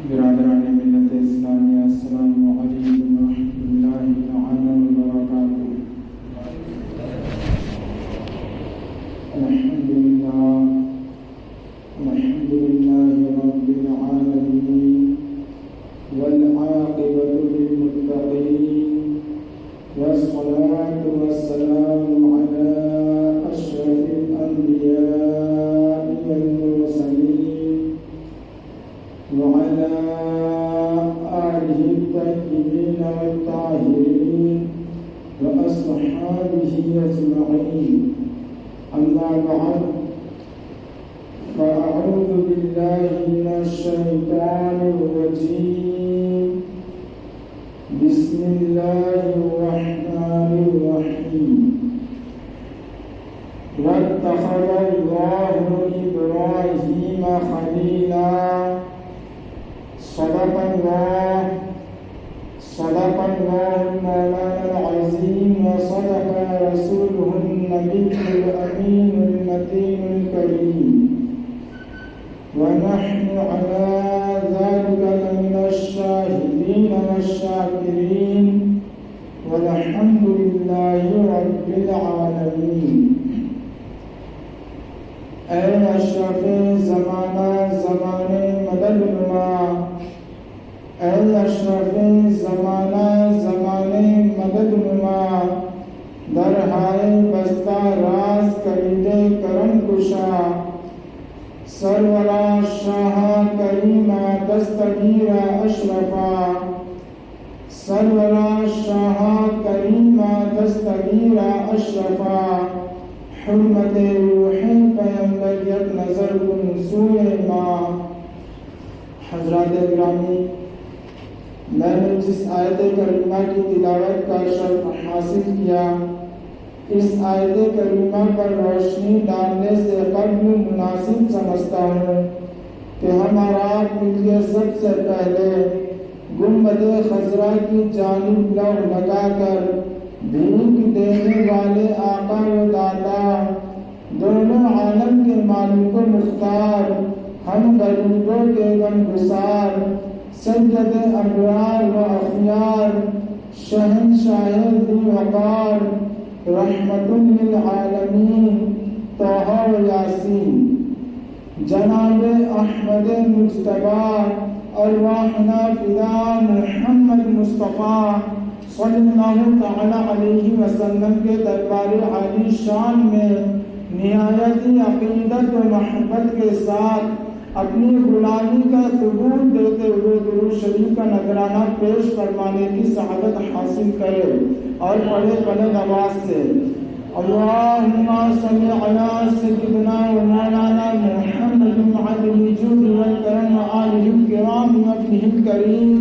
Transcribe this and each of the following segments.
برادران ملت اسلامیہ، السلام علیکم ورحمۃ اللہ تعالی وبرکاتہ۔ الحمد للہ رب العالمین والعاقبۃ للمتقین والصلاة والسلام علی اشرف الانبیاء والمرسلین وعلى آله الطيبين والطاهرين وأصحابه أجمعين، أما بعد، فأعوذ بالله من الشيطان الرجيم، بسم الله الرحمن الرحيم۔ واتخذ الله إبراهيم خليلا، صدق الله مولانا العظيم، وصدق رسوله النبي الأمين المتين الكريم، ونحن على ذلك لمن الشاهدين والشاكرين، والحمد لله رب العالمين۔ اے اشرف زمانہ زمانے مدد نما، اے اشرف زمانہ زمانے مدد نما، درہائے بستہ راز کلیدے کرم کشا، سرورا شاہ کریمہ دستگیر اشرفا، سرورا شاہ کریمہ دستگیر اشرفا، حرمت روح پیمبریت نظر کن سوئے ماں۔ حضرات گرامی، میں نے جس آیت کریمہ کی تلاوت کا شرف حاصل کیا، اس آیت کریمہ پر روشنی ڈالنے سے قبل مناسب سمجھتا ہوں کہ ہم اور آپ مل کے سب سے پہلے گنبد خضرا کی جانب لو لگا کر بھیک دینے والے آقا و داتا، دونوں عالم کے مالک و مختار، ہم غریبوں کے غمگسار، سید ابرار و اخیار، شہنشاہ ذی وقار، رحمت للعالمین، طہ و یاسین، جناب احمد مجتبی، ارواحنا فدا محمد مصطفیٰ صلی اللہ تعالی علیہ وسلم کے دربار عالی شان میں نہایت عقیدت و محبت کے ساتھ اپنی غلامی کا ثبوت دیتے ہوئے درود شریف کا نذرانہ پیش فرمانے کی سعادت حاصل کرے، اور پڑھے بلند آواز سے اللہم صلی علی سیدنا و مولانا محمد عدل الجود والکرم وآلہ الکرام وابنہ الکریم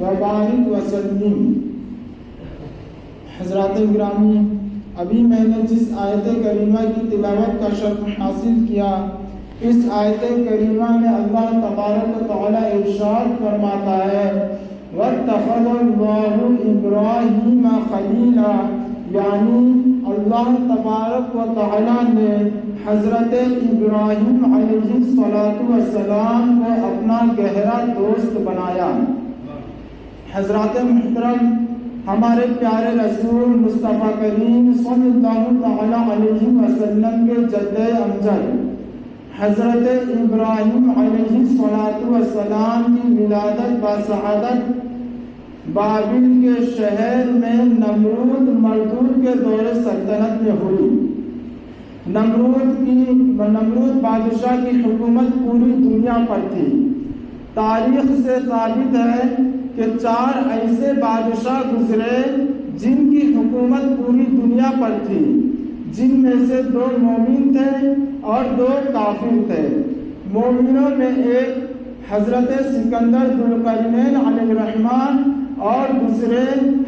وبارک وسلم۔ حضرات گرامی، ابھی میں نے جس آیت کریمہ کی تلاوت کا شرف حاصل کیا، اس آیت کریمہ میں اللہ تبارک و تعالی ارشاد فرماتا ہے وَاتَّخَذَ اللَّهُ إِبْرَاهِيمَ خَلِيلًا، یعنی اللہ تبارک و تعالی نے حضرت ابراہیم علیہ السلام کو اپنا گہرا دوست بنایا۔ حضرات محترم، ہمارے پیارے رسول مصطفیٰ کریم صلی اللہ تعالی علیہ وسلم کے جد امجد حضرت ابراہیم علیہ السلام کی ولادت بسعادت بابل کے شہر میں نمرود مردود کے دور سلطنت میں ہوئی۔ نمرود بادشاہ کی حکومت پوری دنیا پر تھی۔ تاریخ سے ثابت ہے کہ 4 ایسے بادشاہ گزرے جن کی حکومت پوری دنیا پر تھی، جن میں سے 2 مومن تھے اور 2 کافر تھے۔ مومنوں میں ایک حضرت سکندر ذوالقرنین علیہ الرحمن اور دوسرے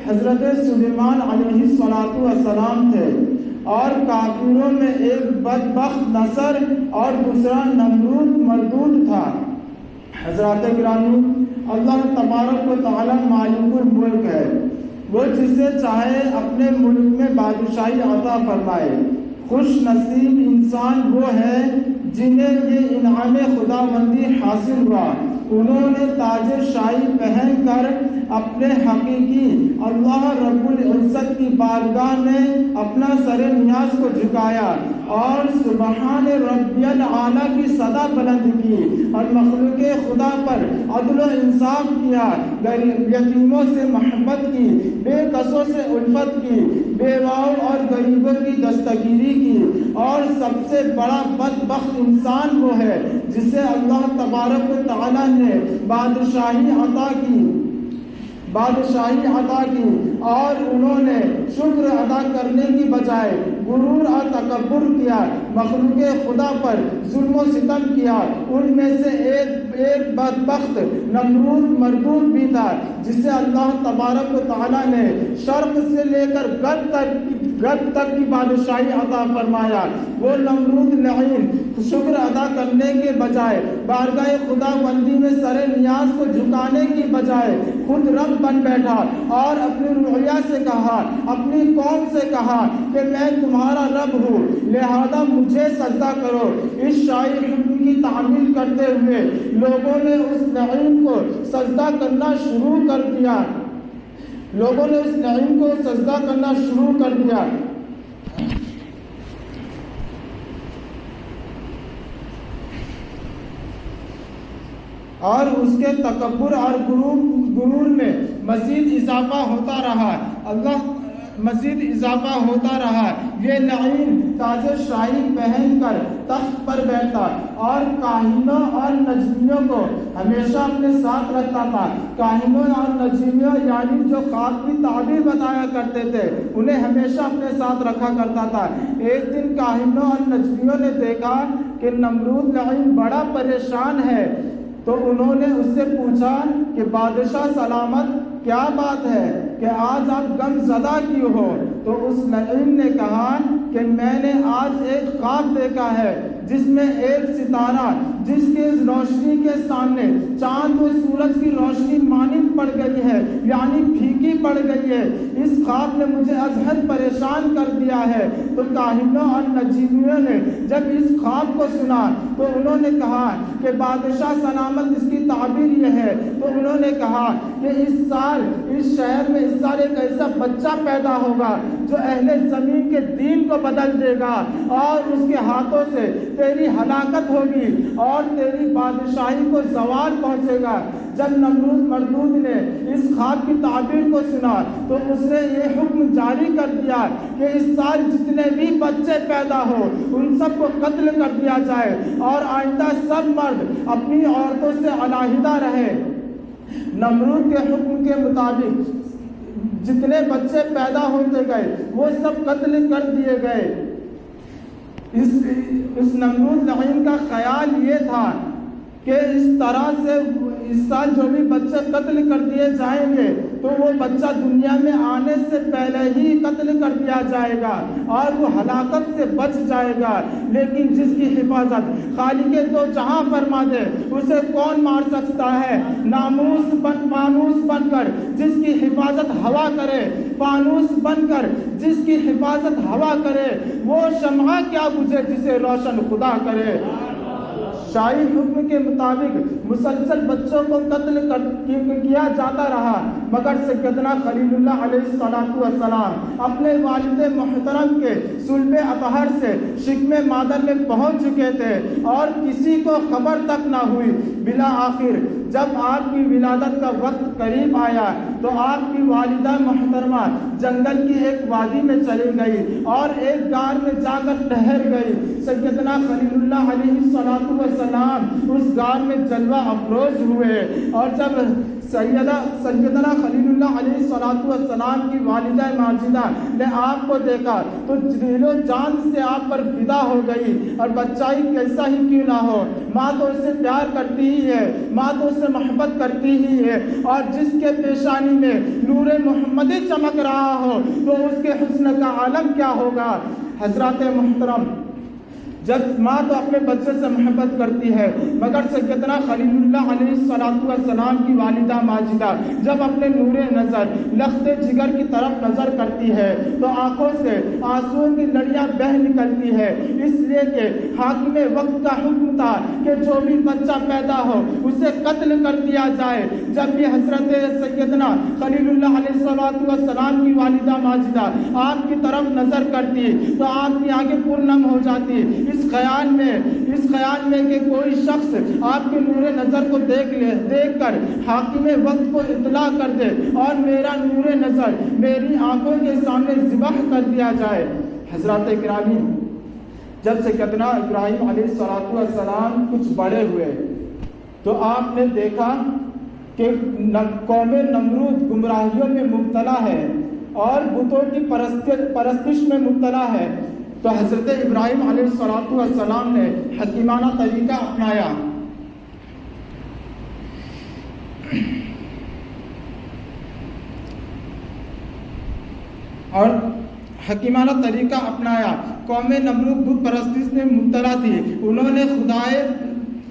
حضرت سلیمان علیہ السلام تھے، اور کافروں میں ایک بدبخت نصر اور دوسرا نمرود مردود تھا۔ حضرات گرامی، اللہ تبارک و تعالی مالک الملک ہے، وہ جسے چاہے اپنے ملک میں بادشاہی عطا فرمائے۔ خوش نصیب انسان وہ ہے جنہیں یہ انعام خداوندی حاصل ہوا، انہوں نے تاج شاہی پہن کر اپنے حقیقی اللہ رب العزت کی بارگاہ میں اپنا سر نیاز کو جھکایا اور سبحان ربی الاعلیٰ کی صدا بلند کی اور مخلوق خدا پر عدل و انصاف کیا، یتیموں سے محبت کی، بے کسوں سے الفت کی، بیواؤں اور غریبوں کی دستگیری کی، اور سب سے بڑا بدبخت انسان وہ ہے جسے اللہ تبارک و تعالیٰ نے بادشاہی عطا کی اور انہوں نے شکر ادا کرنے کی بجائے غرور اور تکبر کیا، مخلوق خدا پر ظلم و ستم کیا۔ ان میں سے ایک بدبخت نمرود مردود بھی تھا جسے اللہ تبارک و تعالیٰ نے شرق سے لے کر غرب تک کی بادشاہی عطا فرمایا۔ وہ نمرود لعین شکر ادا کرنے کے بجائے بارگاہ خدا بندی میں سر نیاز کو جھکانے کی بجائے خود رب بن بیٹھا اور اپنی روحیہ سے کہا، اپنی قوم سے کہا کہ میں تمہارا رب ہوں، لہذا مجھے سجدہ کرو۔ اس شاہی حکم کی تعمیل کرتے ہوئے لوگوں نے اس لعین کو سجدہ کرنا شروع کر دیا۔ اور اس کے تکبر اور غرور میں مزید اضافہ ہوتا رہا۔ یہ لعین تاج شاہی پہن کر تخت پر بیٹھتا اور کاہنوں اور نجمیوں کو ہمیشہ اپنے ساتھ رکھتا تھا۔ کاہنوں اور نجمیوں یعنی جو خواب کی تعبیر بتایا کرتے تھے انہیں ہمیشہ اپنے ساتھ رکھا کرتا تھا۔ ایک دن کاہنوں اور نجمیوں نے دیکھا کہ نمرود لعین بڑا پریشان ہے، تو انہوں نے اس سے پوچھا کہ بادشاہ سلامت، کیا بات ہے کہ آج آپ غم زدہ کیوں ہو؟ تو اس لعین نے کہا کہ میں نے آج ایک خواب دیکھا ہے جس میں ایک ستارہ جس کے روشنی کے سامنے چاند و سورج کی روشنی مانند پڑ گئی ہے، یعنی پھیکی پڑ گئی ہے۔ اس خواب نے مجھے از حد پریشان کر دیا ہے۔ تو کاہنوں اور نجمیوں نے جب اس خواب کو سنا تو انہوں نے کہا کہ بادشاہ سلامت اس کی تعبیر یہ ہے۔ تو انہوں نے کہا کہ اس سال اس شہر میں اس سال ایک ایسا بچہ پیدا ہوگا جو اہل زمین کے دین کو بدل دے گا اور اس کے ہاتھوں سے تیری ہلاکت ہوگی اور تیری بادشاہی کو زوال پہنچے گا۔ جب نمرود مردود نے اس خواب کی تعبیر کو سنا تو اس نے یہ حکم جاری کر دیا کہ اس سال جتنے بھی بچے پیدا ہو ان سب کو قتل کر دیا جائے اور آئندہ سب مرد اپنی عورتوں سے علیحدہ رہے۔ نمرود کے حکم کے مطابق جتنے بچے پیدا ہوتے گئے وہ سب قتل کر دیے گئے۔ اس نمرود لعین کا خیال یہ تھا کہ اس طرح سے اس سال جو بھی بچے قتل کر دیے جائیں گے تو وہ بچہ دنیا میں آنے سے پہلے ہی قتل کر دیا جائے گا اور وہ ہلاکت سے بچ جائے گا۔ لیکن جس کی حفاظت خالق دو جہاں فرما دے اسے کون مار سکتا ہے؟ فانوس بن کر جس کی حفاظت ہوا کرے، فانوس بن کر جس کی حفاظت ہوا کرے، وہ شمع کیا بجھے جسے روشن خدا کرے۔ شاہی حکم کے مطابق مسلسل بچوں کو قتل کیا جاتا رہا، مگر سیدنا خلیل اللہ علیہ السلام اپنے والد محترم کے صلب اطہر سے شکم مادر میں پہنچ چکے تھے اور کسی کو خبر تک نہ ہوئی۔ بالآخر جب آپ کی ولادت کا وقت قریب آیا تو آپ کی والدہ محترمہ جنگل کی ایک وادی میں چلی گئی اور ایک غار میں جا کر ٹھہر گئی۔ سیدنا خلیل اللہ علیہ السلام اس غار میں جلوہ افروز ہوئے اور جب سیدنا خلیل اللہ علیہ السلام کی والدہ ماجدہ نے آپ کو دیکھا تو دل و جان سے آپ پر فدا ہو گئی، اور بچہ ہی کیسا ہی کیوں نہ ہو، ماں تو اس سے پیار کرتی ہی ہے، ماں تو اس سے محبت کرتی ہی ہے، اور جس کے پیشانی میں نور محمدی چمک رہا ہو تو اس کے حسن کا عالم کیا ہوگا۔ حضرات محترم، جب ماں تو اپنے بچے سے محبت کرتی ہے، مگر سیدنا خلیل اللہ علیہ السلام کی والدہ ماجدہ جب اپنے نور نظر لخت جگر کی طرف نظر کرتی ہے تو آنکھوں سے آنسوؤں کی لڑیاں بہہ نکلتی ہے، اس لیے کہ حاکم وقت کا حکم تھا کہ جو بھی بچہ پیدا ہو اسے قتل کر دیا جائے۔ جب بھی حضرت سیدنا خلیل اللہ علیہ السلام کی والدہ ماجدہ آپ کی طرف نظر کرتی تو آپ کی آنکھیں پرنم ہو جاتی، اس خیال میں کہ کوئی شخص آپ کے نور نظر کو دیکھ کر حاکم وقت کو اطلاع کر دے اور میرا نور نظر میری آنکھوں کے سامنے ذبح کر دیا جائے۔ حضرات گرامی، جب سیدنا ابراہیم علیہ السلام کچھ بڑے ہوئے تو آپ نے دیکھا کہ قوم نمرود گمراہیوں میں مبتلا ہے اور بتوں کی پرستش میں مبتلا ہے، تو حضرت ابراہیم علیہ السلام نے حکیمانہ طریقہ اپنایا قوم نمرود بت پرستش میں مبتلا تھی، انہوں نے خدائے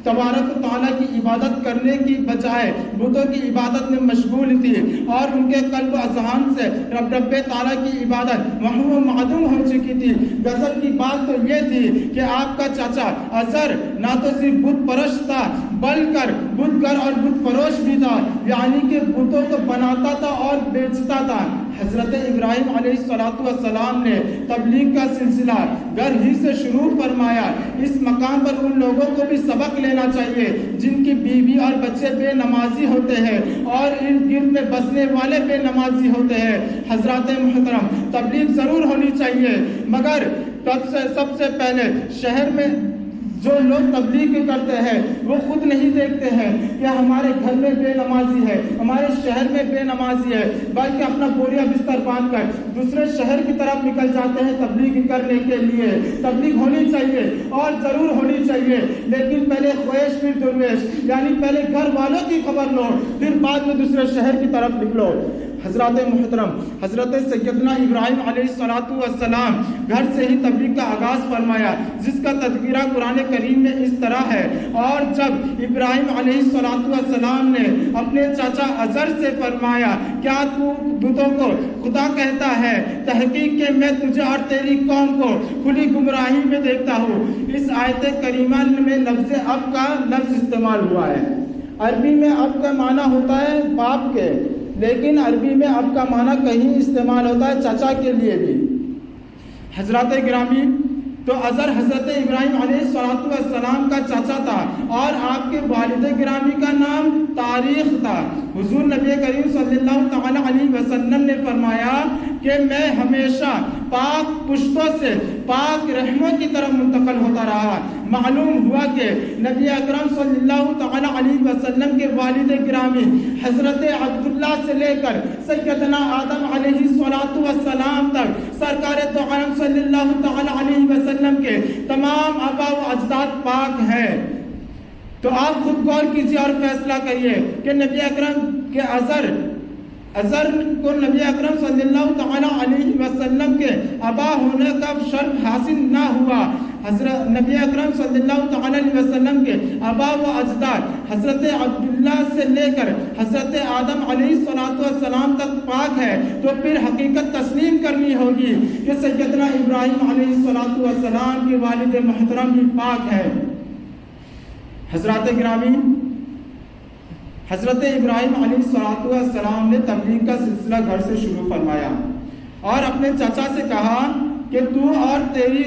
تبارک و تعالیٰ کی عبادت کرنے کی بجائے بتوں کی عبادت میں مشغول تھی اور ان کے قلب و اذہان سے رب تعالیٰ کی عبادت محو و معدوم ہو چکی تھی۔ غضب کی بات تو یہ تھی کہ آپ کا چاچا عزر نہ تو صرف بت پرست تھا بلکہ بت گر اور بت فروش بھی تھا، یعنی کہ بتوں کو بناتا تھا اور بیچتا تھا۔ حضرت ابراہیم علیہ السلام نے تبلیغ کا سلسلہ گھر ہی سے شروع فرمایا۔ اس مقام پر ان لوگوں کو بھی سبق لینا چاہیے جن کی بیوی اور بچے بے نمازی ہوتے ہیں اور ارد گرد میں بسنے والے بے نمازی ہوتے ہیں۔ حضرات محترم، تبلیغ ضرور ہونی چاہیے، مگر سب سے پہلے شہر میں جو لوگ تبلیغ کرتے ہیں وہ خود نہیں دیکھتے ہیں کہ ہمارے گھر میں بے نمازی ہے، ہمارے شہر میں بے نمازی ہے، بلکہ اپنا بوریا بستر باندھ کر دوسرے شہر کی طرف نکل جاتے ہیں تبلیغ کرنے کے لیے۔ تبلیغ ہونی چاہیے اور ضرور ہونی چاہیے، لیکن پہلے خواہش پھر درویش، یعنی پہلے گھر والوں کی خبر لو پھر بعد میں دوسرے شہر کی طرف نکلو۔ حضرات محترم، حضرت سیدنا ابراہیم علیہ السلام گھر سے ہی تبلیغ کا آغاز فرمایا، جس کا تذکرہ قرآن کریم میں اس طرح ہے۔ اور جب ابراہیم علیہ السلام نے اپنے چاچا عزر سے فرمایا، کیا تو بتوں کو خدا کہتا ہے؟ تحقیق کہ میں تجھے اور تیری قوم کو کھلی گمراہی میں دیکھتا ہوں۔ اس آیت کریمہ میں لفظ اب کا لفظ استعمال ہوا ہے۔ عربی میں اب کا معنی ہوتا ہے باپ کے، لیکن عربی میں اب کا معنی کہیں استعمال ہوتا ہے چچا کے لیے بھی۔ حضرات گرامی، تو عزر حضرت ابراہیم علیہ السلام کا چاچا تھا اور آپ کے والد گرامی کا نام تاریخ تھا۔ حضور نبی کریم صلی اللہ تعالی علیہ وسلم نے فرمایا کہ میں ہمیشہ پاک پشتوں سے پاک رحموں کی طرف منتقل ہوتا رہا۔ معلوم ہوا کہ نبی اکرم صلی اللہ تعالی علیہ وسلم کے والد گرامی حضرت عبداللہ سے لے کر سیدنا آدم علیہ السلام تک سرکار دو عالم صلی اللہ تعالی علیہ وسلم کے تمام آبا و اجداد پاک ہیں۔ تو آپ خود غور کیجیے اور فیصلہ کریے کہ نبی اکرم کے عزر کو نبی اکرم صلی اللہ تعالی علیہ وسلم کے آبا ہونے کا شرف حاصل نہ ہوا۔ حضرت نبی اکرم صلی اللہ تعالی علیہ وسلم کے آبا و اجداد حضرت عبداللہ سے لے کر حضرت آدم علیہ السلام تک پاک ہے، تو پھر حقیقت تسلیم کرنی ہوگی کہ سیدنا ابراہیم علیہ السلام کے والد محترم بھی پاک ہے۔ حضرات گرامی، حضرت ابراہیم علیہ السلام نے تبلیغ کا سلسلہ گھر سے شروع فرمایا اور اپنے چچا سے کہا کہ تو اور تیری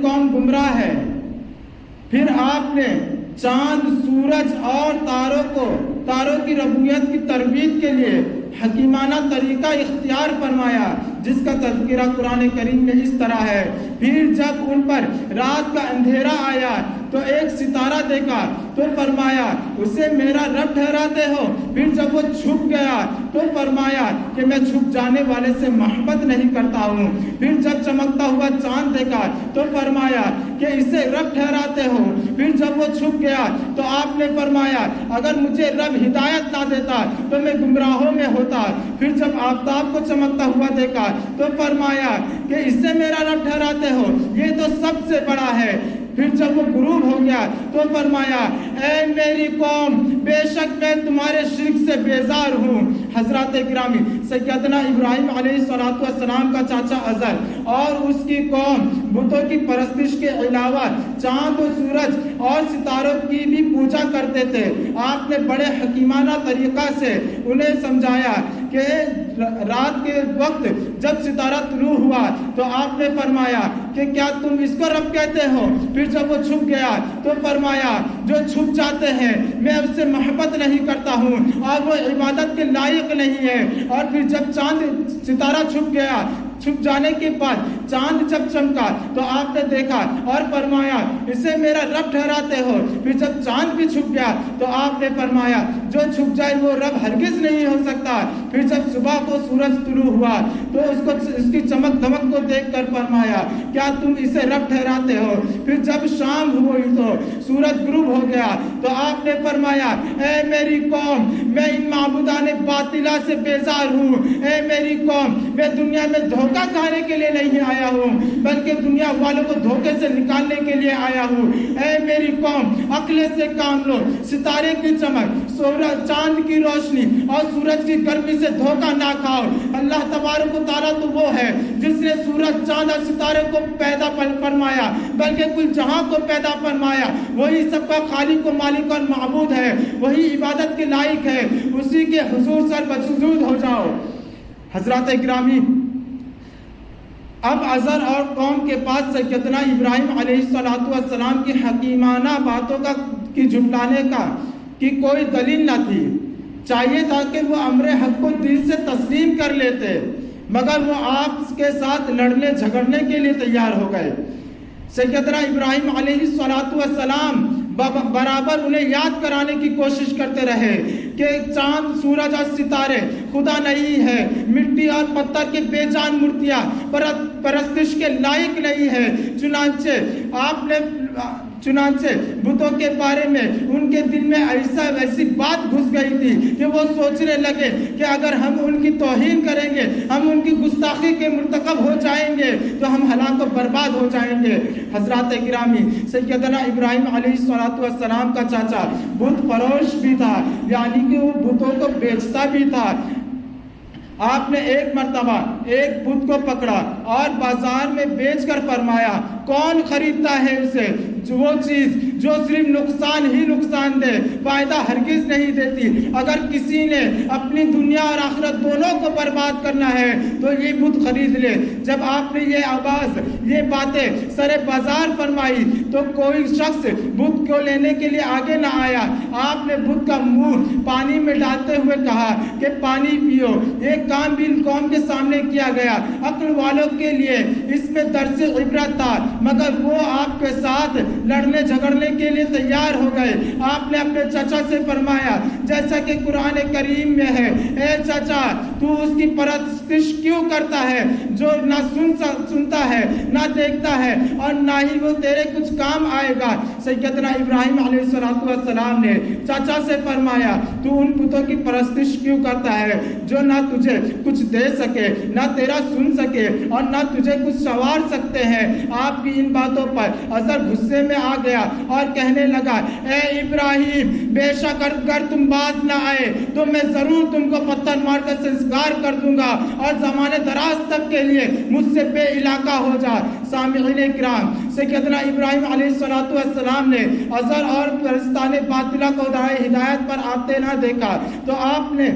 قوم گمراہ ہے۔ پھر آپ نے چاند، سورج اور تاروں کی ربوبیت کی ترویج کے لیے حکیمانہ طریقہ اختیار فرمایا، جس کا تذکرہ قرآن کریم میں اس طرح ہے۔ پھر جب ان پر رات کا اندھیرا آیا تو ایک ستارہ دیکھا تو فرمایا اسے میرا رب ٹھہراتے ہو؟ پھر جب وہ چھپ گیا تو فرمایا کہ میں چھپ جانے والے سے محبت نہیں کرتا ہوں۔ پھر جب چمکتا ہوا چاند دیکھا تو فرمایا کہ اسے رب ٹھہراتے ہو؟ پھر جب وہ چھپ گیا تو آپ نے فرمایا اگر مجھے رب ہدایت نہ دیتا تو میں گمراہوں میں ہوتا۔ پھر جب آفتاب کو چمکتا ہوا دیکھا تو فرمایا کہ اسے میرا رب ٹھہراتے ہو؟ یہ تو سب سے بڑا ہے۔ پھر جب وہ غروب ہو گیا تو فرمایا اے میری قوم بے شک میں تمہارے شرک سے بیزار ہوں۔ حضرات گرامی سیدنا ابراہیم علیہ السلام کا چاچا ازر اور اس کی قوم بتوں کی پرستش کے علاوہ چاند و سورج اور ستاروں کی بھی پوجا کرتے تھے۔ آپ نے بڑے حکیمانہ طریقہ سے انہیں سمجھایا کہ رات کے وقت جب ستارہ طلوع ہوا تو آپ نے فرمایا کہ کیا تم اس کو رب کہتے ہو؟ پھر جب وہ چھپ گیا تو فرمایا جو چھپ جاتے ہیں میں اس سے محبت نہیں کرتا ہوں اور وہ عبادت کے لائق نہیں ہے۔ اور پھر جب چاند ستارہ چھپ گیا، چھپ جانے کے بعد چاند جب چمکا تو آپ نے دیکھا اور فرمایا اسے میرا رب ٹھہراتے ہو؟ پھر جب چاند بھی چھپ گیا تو آپ نے فرمایا جو چھپ جائے وہ رب ہرگز نہیں ہو سکتا۔ پھر جب صبح کو سورج طلوع ہوا تو اس کی چمک دمک کو دیکھ کر فرمایا کیا تم اسے رب ٹھہراتے ہو؟ پھر جب شام ہوئی تو سورج غروب ہو گیا تو آپ نے فرمایا اے میری قوم میں ان معبودان باطلہ سے بیزار ہوں۔ اے میری قوم میں دنیا میں دھوکہ کھانے کے لیے نہیں آیا ہوں بلکہ دنیا والوں کو دھوکے سے نکالنے کے لیے آیا ہوں۔ اے میری قوم عقل سے کام لو، ستارے کی چمک، چاند کی روشنی اور سورج کی گرمی سے دھوکہ نہ کھاؤ۔ اللہ تبارک و تعالیٰ تو وہ ہے جس نے سورج، چاند اور ستارے کو پیدا فرمایا بلکہ کل جہاں کو پیدا فرمایا۔ وہی سب کا خالق و مالک اور معبود ہے، وہی عبادت کے لائق ہے، اسی کے حضور سر بسجود ہو جاؤ۔ حضرات گرامی اب ازر اور قوم کے پاس سیدنا ابراہیم علیہ السلام کی حکیمانہ باتوں کی جھٹلانے کی کوئی دلیل نہ تھی۔ چاہیے تھا کہ وہ امر حق کو دل سے تسلیم کر لیتے، مگر وہ آپ کے ساتھ لڑنے جھگڑنے کے لیے تیار ہو گئے۔ سیدنا ابراہیم علیہ السلام برابر انہیں یاد کرانے کی کوشش کرتے رہے کہ چاند، سورج اور ستارے خدا نہیں ہے، مٹی اور پتھر کے بے جان مورتیاں پرستش کے لائق نہیں ہے۔ چنانچہ بتوں کے بارے میں ان کے دل میں ایسی بات گھس گئی تھی کہ وہ سوچنے لگے کہ اگر ہم ان کی توہین کریں گے، ہم ان کی گستاخی کے مرتکب ہو جائیں گے تو ہم ہلاک و برباد ہو جائیں گے۔ حضرات گرامی سیدنا ابراہیم علیہ السلام کا چاچا بت فروش بھی تھا، یعنی کہ وہ بتوں کو بیچتا بھی تھا۔ آپ نے ایک مرتبہ ایک بت کو پکڑا اور بازار میں بیچ کر فرمایا کون خریدتا ہے اسے؟ وہ چیز جو صرف نقصان ہی نقصان دے، فائدہ ہرگز نہیں دیتی۔ اگر کسی نے اپنی دنیا اور آخرت دونوں کو برباد کرنا ہے تو یہ بت خرید لے۔ جب آپ نے یہ باتیں سر بازار فرمائی تو کوئی شخص بت کو لینے کے لیے آگے نہ آیا۔ آپ نے بت کا منہ پانی میں ڈالتے ہوئے کہا کہ پانی پیو۔ یہ کام بھی قوم کے سامنے کیا گیا، عقل والوں کے لیے اس میں درس عبرت تھا، مگر وہ آپ کے ساتھ لڑنے جھگڑنے کے لیے تیار ہو گئے۔ آپ نے اپنے چچا سے فرمایا جیسا کہ قرآن کریم میں ہے، اے چچا تو اس کی پرستش کیوں کرتا ہے جو نہ سنتا ہے نہ دیکھتا ہے اور نہ ہی وہ تیرے کچھ کام آئے گا۔ سیدنا ابراہیم علیہ السلام نے چچا سے فرمایا تو ان بتوں کی پرستش کیوں کرتا ہے جو نہ تجھے کچھ دے سکے، نہ تیرا سن سکے اور نہ تجھے کچھ سنوار سکتے ہیں۔ آپ کی ان باتوں پر ازر غصے میں آ گیا اور کہنے لگا اے ابراہیم بے شک اگر تم باز نہ آئے تو میں ضرور تم کو پتھر مار کر سنسکار کر دوں گا اور زمانے دراز تک کے لیے مجھ سے بے علاقہ ہو جا۔ سامعین کرام سیدنا ابراہیم علیہ السلام نے ازر اور پرستان باطلہ کو ہدایت پر آتے نہ دیکھا تو آپ نے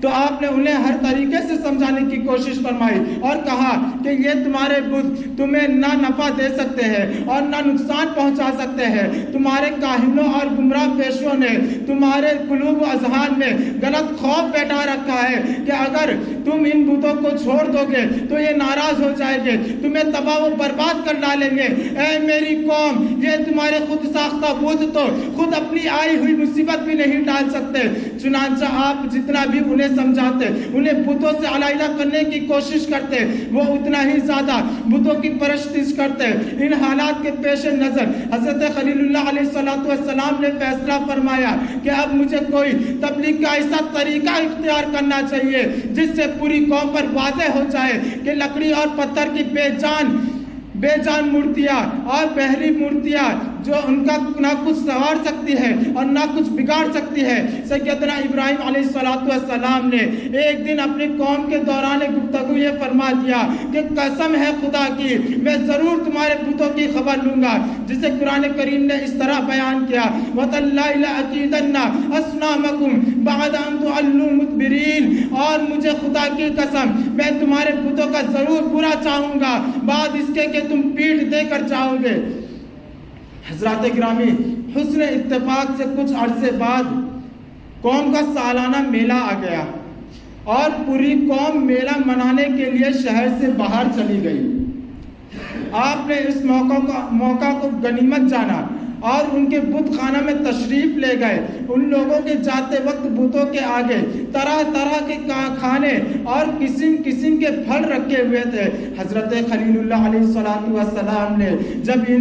تو آپ نے انہیں ہر طریقے سے سمجھانے کی کوشش فرمائی اور کہا کہ یہ تمہارے بت تمہیں نہ نفع دے سکتے ہیں اور نہ نقصان پہنچا سکتے ہیں. تمہارے کاہنوں اور گمراہ پیشوں نے تمہارے قلوب و اذہان میں غلط خوف بیٹھا رکھا ہے کہ اگر تم ان بتوں کو چھوڑ دو گے تو یہ ناراض ہو جائیں گے, تمہیں تباہ و برباد کر ڈالیں گے. اے میری قوم, یہ تمہارے خود ساختہ بت تو خود اپنی آئی ہوئی مصیبت بھی نہیں ٹال سکتے. چنانچہ آپ جتنا بھی انہیں سمجھاتے, انہیں بتوں سے علیحدہ کرنے کی کوشش کرتے, وہ اتنا ہی زیادہ بتوں کی پرستش کرتے. ان حالات کے پیش نظر حضرت خلیل اللہ علیہ السلام نے فیصلہ فرمایا کہ اب مجھے کوئی تبلیغ کا ایسا طریقہ اختیار کرنا چاہیے جس سے پوری قوم پر واضح ہو جائے کہ لکڑی اور پتھر کی بے جان مورتیاں اور بحری مورتیاں جو ان کا نہ کچھ سنوار سکتی ہے اور نہ کچھ بگاڑ سکتی ہے. سیدنا ابراہیم علیہ السلام نے ایک دن اپنی قوم کے دوران گفتگو یہ فرما دیا کہ قسم ہے خدا کی, میں ضرور تمہارے بتوں کی خبر لوں گا, جسے قرآن کریم نے اس طرح بیان کیا وَتَاللَّهِ لَأَكِيدَنَّ أَصْنَامَكُمْ بَعْدَ أَن تُوَلُّوا مُدْبِرِينَ, اور مجھے خدا کی قسم میں تمہارے بتوں کا ضرور برا چاہوں گا بعد اس کے کہ تم پیٹھ دے کر جاؤ گے. حضرات گرامی, حسن اتفاق سے کچھ عرصے بعد قوم کا سالانہ میلہ آ گیا اور پوری قوم میلہ منانے کے لیے شہر سے باہر چلی گئی. آپ نے اس موقع کو غنیمت جانا اور ان کے بت خانہ میں تشریف لے گئے. ان لوگوں کے جاتے وقت بتوں کے آگے طرح طرح کے کھانے اور قسم قسم کے پھل رکھے ہوئے تھے. حضرت خلیل اللہ علیہ السلام نے جب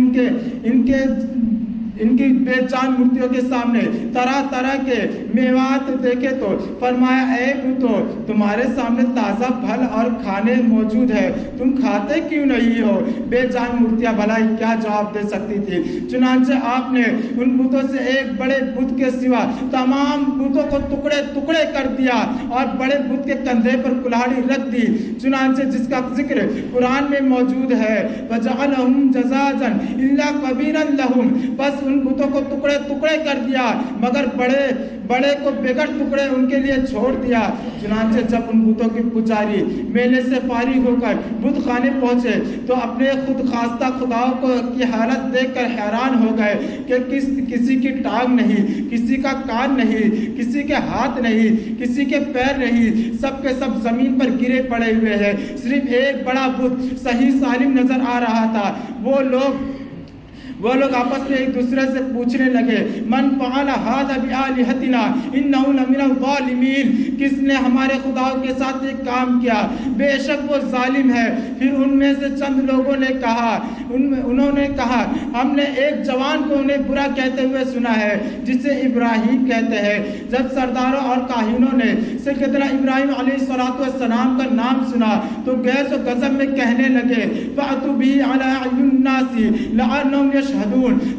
ان کی بے جان مورتیوں کے سامنے طرح طرح کے میوات دیکھے تو فرمایا, اے بتو, تمہارے سامنے تازہ پھل اور کھانے موجود ہے, تم کھاتے کیوں نہیں ہو؟ بے جان مورتیاں بھلائی کیا جواب دے سکتی تھی. چنانچہ آپ نے ان بتوں سے ایک بڑے بت کے سوا تمام بتوں کو ٹکڑے ٹکڑے کر دیا اور بڑے بت کے کندھے پر کلاڑی رکھ دی. چنانچہ جس کا ذکر قرآن میں موجود ہے وَجَعَلَهُمْ جَزَازًا إِلَّا كَبِيرًا لَهُمْ, بس ان بتوں کو ٹکڑے ٹکڑے کر دیا مگر بڑے کو بغیر ٹکڑے ان کے لیے چھوڑ دیا. چنانچہ جب ان بتوں کے پجاری میلے سے فارغ ہو کر بت خانے پہنچے تو اپنے خود خواستہ خداؤں کی حالت دیکھ کر حیران ہو گئے کہ کسی کی ٹانگ نہیں, کسی کا کان نہیں, کسی کے ہاتھ نہیں, کسی کے پیر نہیں, سب کے سب زمین پر گرے پڑے ہوئے ہیں. صرف ایک بڑا بت صحیح سالم نظر آ رہا تھا. وہ لوگ آپس میں ایک دوسرے سے پوچھنے لگے, من فعل هذا بآلهتنا انه لمن الظالمین, کس نے ہمارے خداؤں کے ساتھ ایک کام کیا, بے شک وہ ظالم ہے. پھر ان میں سے چند لوگوں نے کہا, انہوں نے کہا, ہم نے ایک جوان کو انہیں برا کہتے ہوئے سنا ہے جسے ابراہیم کہتے ہیں. جب سرداروں اور کاہنوں نے سیدنا ابراہیم علیہ السلام کا نام سنا تو غیظ و غضب میں کہنے لگے, فأتوا به على أعين الناس لعلهم يشهدون,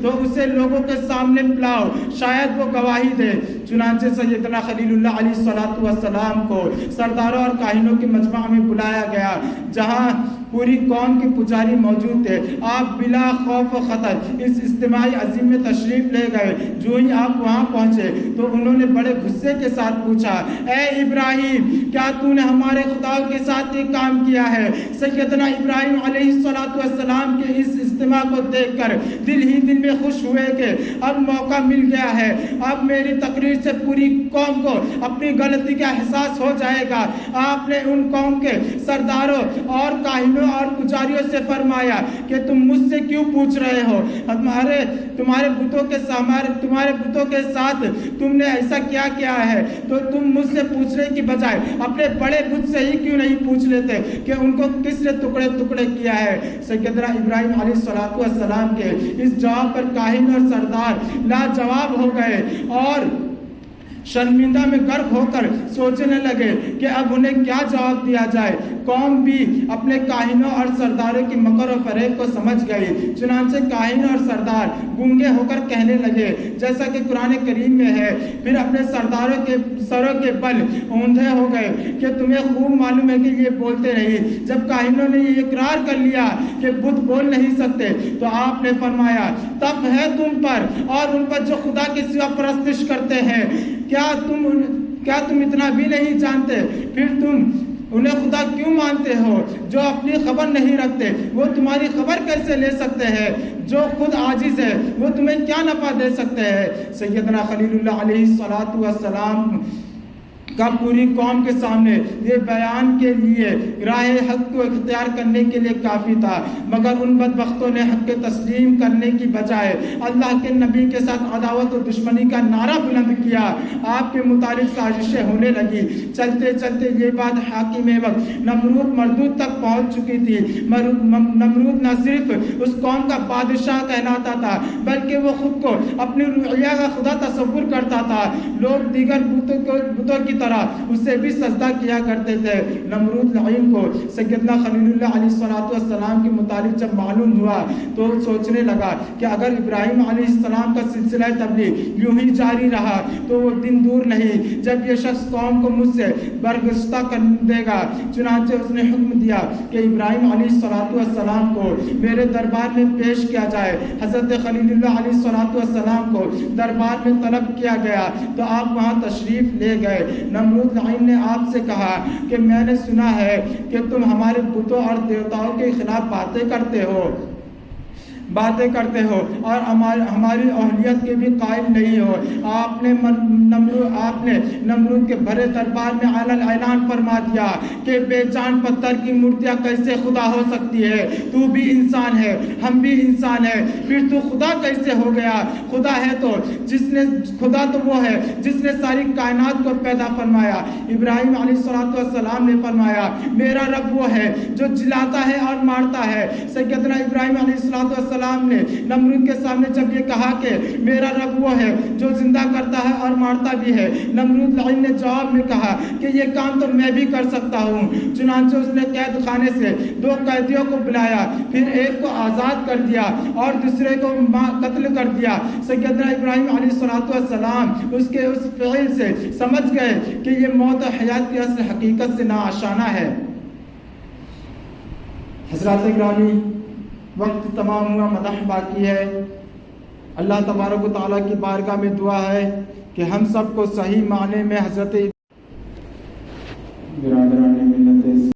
تو اسے لوگوں کے سامنے پلاؤ شاید وہ گواہی دے. چنانچہ سیدنا خلیل اللہ علیہ السلام کو سرداروں اور کاہنوں کے مجمع میں بلایا گیا جہاں پوری قوم کے پجاری موجود تھے. آپ بلا خوف و خطر اس اجتماعی عظیم میں تشریف لے گئے. جو ہی آپ وہاں پہنچے تو انہوں نے بڑے غصے کے ساتھ پوچھا, اے ابراہیم, کیا تو نے ہمارے خداؤں کے ساتھ یہ کام کیا ہے؟ سیدنا ابراہیم علیہ السلام کے اس اجتماع کو دیکھ کر دل ہی دل میں خوش ہوئے کہ اب موقع مل گیا ہے, اب میری تقریر سے پوری قوم کو اپنی غلطی کا احساس ہو جائے گا. آپ نے ان قوم کے سرداروں اور کاہنوں اور پجاریوں سے فرمایا کہ تم مجھ سے کیوں پوچھ رہے ہو؟ تمہارے بتوں کے ساتھ تم نے ایسا کیا کیا ہے؟ تو تم مجھ سے پوچھنے کی بجائے اپنے بڑے بت سے ہی کیوں نہیں پوچھ لیتے کہ ان کو کس نے ٹکڑے ٹکڑے کیا ہے؟ سیدنا ابراہیم علیہ السلام کے اس جواب پر کاہن اور سردار لاجواب ہو گئے اور شرمندہ میں غرق ہو کر سوچنے لگے کہ اب انہیں کیا جواب دیا جائے. قوم بھی اپنے کاہنوں اور سرداروں کی مکر و فریب کو سمجھ گئی. چنانچہ کاہن اور سردار گونگے ہو کر کہنے لگے جیسا کہ قرآن کریم میں ہے, پھر اپنے سرداروں کے سروں کے بل اوندھے ہو گئے کہ تمہیں خوب معلوم ہے کہ یہ بولتے نہیں. جب کاہنوں نے یہ اقرار کر لیا کہ بت بول نہیں سکتے تو آپ نے فرمایا, تب ہے تم پر اور ان پر جو خدا کے سوا پرستش کرتے ہیں, کیا تم کیا تم اتنا بھی نہیں جانتے؟ پھر تم انہیں خدا کیوں مانتے ہو جو اپنی خبر نہیں رکھتے؟ وہ تمہاری خبر کیسے لے سکتے ہیں؟ جو خود عاجز ہے وہ تمہیں کیا نفع دے سکتے ہیں؟ سیدنا خلیل اللہ علیہ السلام کا پوری قوم کے سامنے یہ بیان کے لیے راہ حق کو اختیار کرنے کے لیے کافی تھا، مگر ان بدبختوں نے حق کے تسلیم کرنے کی بجائے اللہ کے نبی کے ساتھ عداوت و دشمنی کا نعرہ بلند کیا۔ آپ کے متعلق سازشیں ہونے لگی۔ چلتے چلتے یہ بات حاکم وقت نمرود مردود تک پہنچ چکی تھی۔ نمرود نہ صرف اس قوم کا بادشاہ کہلاتا تھا بلکہ وہ خود کو اپنی رعیہ کا خدا تصور کرتا تھا۔ لوگ دیگر بتوں کی طرح اسے بھی سجدہ کیا کرتے تھے۔ نمرود لعین کو سیدنا خلیل اللہ علیہ السلام کے متعلق جب معلوم ہوا تو سوچنے لگا کہ اگر ابراہیم علیہ السلام کا سلسلہ تبلیغ یوں ہی جاری رہا تو وہ دن دور نہیں جب یہ شخص قوم کو مجھ سے برگشتہ کر دے گا۔ چنانچہ اس نے حکم دیا کہ ابراہیم علیہ السلام کو میرے دربار میں پیش کیا جائے۔ حضرت خلیل اللہ علیہ السلام کو دربار میں طلب کیا گیا تو آپ وہاں تشریف لے گئے۔ نمرود لعین نے آپ سے کہا کہ میں نے سنا ہے کہ تم ہمارے بتوں اور دیوتاؤں کے خلاف باتیں کرتے ہو اور ہماری اہلیت کے بھی قائل نہیں ہو۔ آپ نے نمرود کے بھرے دربار میں اعلان فرما دیا کہ بے جان پتھر کی مورتیاں کیسے خدا ہو سکتی ہے؟ تو بھی انسان ہے، ہم بھی انسان ہے، پھر تو خدا کیسے ہو گیا؟ خدا تو وہ ہے جس نے ساری کائنات کو پیدا فرمایا۔ ابراہیم علیہ السلام نے فرمایا میرا رب وہ ہے جو جلاتا ہے اور مارتا ہے۔ سیدنا ابراہیم علیہ السلام نے نمرود کے سامنے جب یہ کہا کہ میرا رب وہ ہے جو زندہ کرتا ہے اور مارتا بھی ہے، نمرود لعین نے جواب میں کہا کہ یہ کام تو میں بھی کر سکتا ہوں۔ چنانچہ اس نے قید خانے سے 2 قیدیوں کو بلایا، پھر ایک کو آزاد کر دیا اور دوسرے کو قتل کر دیا۔ سیدنا ابراہیم علیہ السلام اس کے اس فعل سے سمجھ گئے کہ یہ موت و حیات کی اصل حقیقت سے ناآشنا ہے۔ حضرات گرامی، وقت تمام ہوا، مدح باقی ہے۔ اللہ تبارک و تعالیٰ کی بارگاہ میں دعا ہے کہ ہم سب کو صحیح معنی میں حضرت برادران